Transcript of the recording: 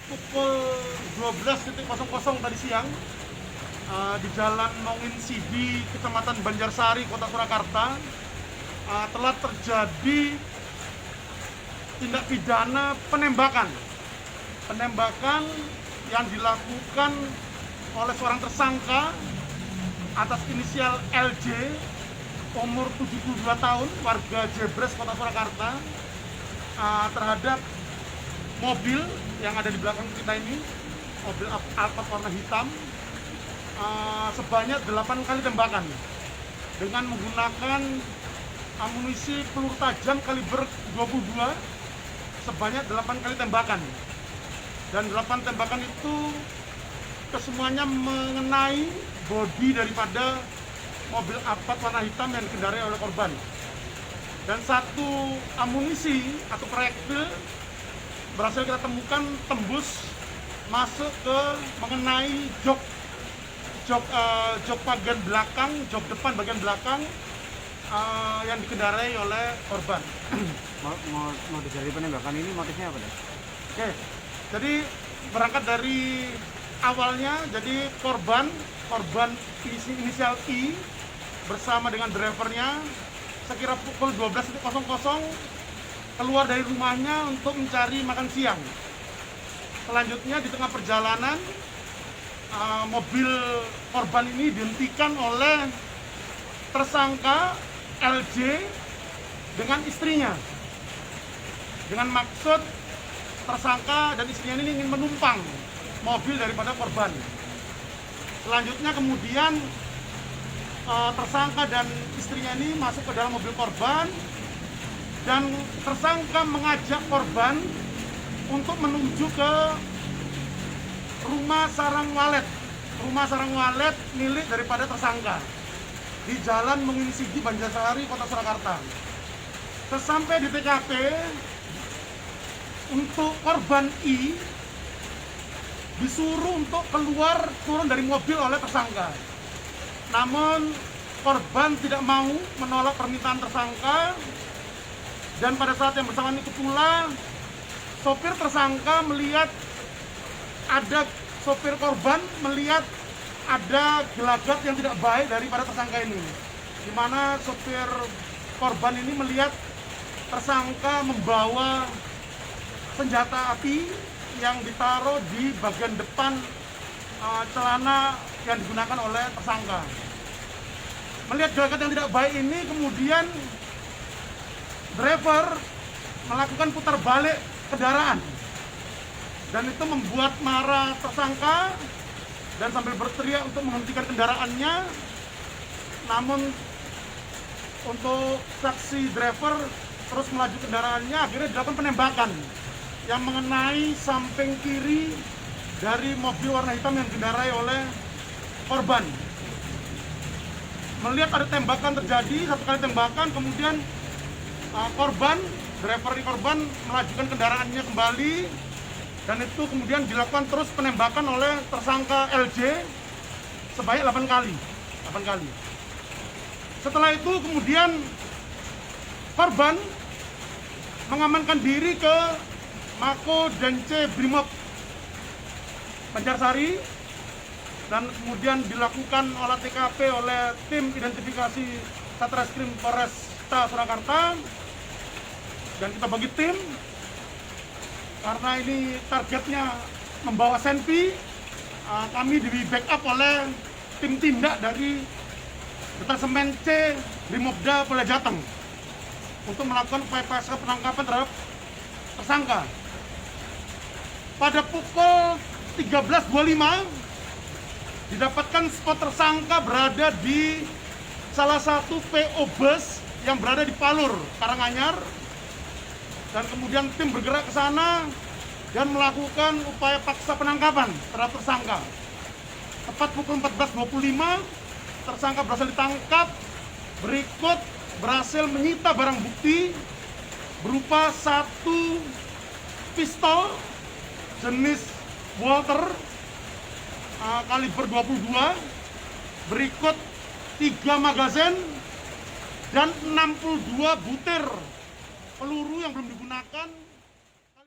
Pukul 12.00 tadi siang di Jalan Mongin Sidi, Kecamatan Banjarsari, Kota Surakarta, telah terjadi tindak pidana penembakan yang dilakukan oleh seorang tersangka atas inisial LJ, umur 72 tahun, warga Jebres, Kota Surakarta, terhadap mobil yang ada di belakang kita ini, mobil Alphard warna hitam, sebanyak 8 kali tembakan dengan menggunakan amunisi peluru tajam kaliber 22 sebanyak 8 kali tembakan, dan 8 tembakan itu kesemuanya mengenai bodi daripada mobil Alphard warna hitam yang dikendarai oleh korban, dan satu amunisi atau proyektil berhasil kita temukan tembus masuk ke mengenai jok bagian belakang, jok depan bagian belakang yang dikendarai oleh korban. Mau dari penembakan ini motifnya apa, Dek? Oke, jadi berangkat dari awalnya, jadi korban inisial I bersama dengan drivernya sekira pukul 12.00 keluar dari rumahnya untuk mencari makan siang. Selanjutnya di tengah perjalanan mobil korban ini dihentikan oleh tersangka LJ dengan istrinya, dengan maksud tersangka dan istrinya ini ingin menumpang mobil daripada korban. Selanjutnya kemudian tersangka dan istrinya ini masuk ke dalam mobil korban, dan tersangka mengajak korban untuk menuju ke rumah sarang walet milik daripada tersangka di Jalan Mongin Sidi, Banjarsari, Kota Surakarta. Sesampai di TKP, untuk korban I disuruh untuk turun dari mobil oleh tersangka. Namun korban tidak mau menolak permintaan tersangka, dan pada saat yang bersamaan itu pula sopir korban melihat ada gelagat yang tidak baik daripada tersangka ini, di mana sopir korban ini melihat tersangka membawa senjata api yang ditaruh di bagian depan celana yang digunakan oleh tersangka. Melihat gelagat yang tidak baik ini, kemudian driver melakukan putar balik kendaraan, dan itu membuat marah tersangka dan sambil berteriak untuk menghentikan kendaraannya. Namun untuk saksi driver terus melaju kendaraannya, akhirnya dilakukan penembakan yang mengenai samping kiri dari mobil warna hitam yang dikendarai oleh korban. Melihat ada tembakan terjadi, 1 kali tembakan, kemudian driver korban melajukan kendaraannya kembali, dan itu kemudian dilakukan terus penembakan oleh tersangka LJ sebanyak 8 kali. Setelah itu kemudian korban mengamankan diri ke Mako Dense Brimob Banjarsari, dan kemudian dilakukan olah TKP oleh tim identifikasi Satreskrim Polresta Surakarta, dan kita bagi tim karena ini targetnya membawa senpi. Kami di backup oleh tim tindak dari Detasemen C Brimobda Polda Jateng untuk melakukan upaya pasca penangkapan terhadap tersangka. Pada pukul 13.25 didapatkan spot tersangka berada di salah satu PO bus yang berada di Palur, Karanganyar, dan kemudian tim bergerak ke sana dan melakukan upaya paksa penangkapan terhadap tersangka. Tepat pukul 14.25 tersangka berhasil ditangkap. Berikut berhasil menyita barang bukti berupa 1 pistol jenis Walter kaliber 22, berikut 3 magazin dan 62 butir peluru yang belum digunakan.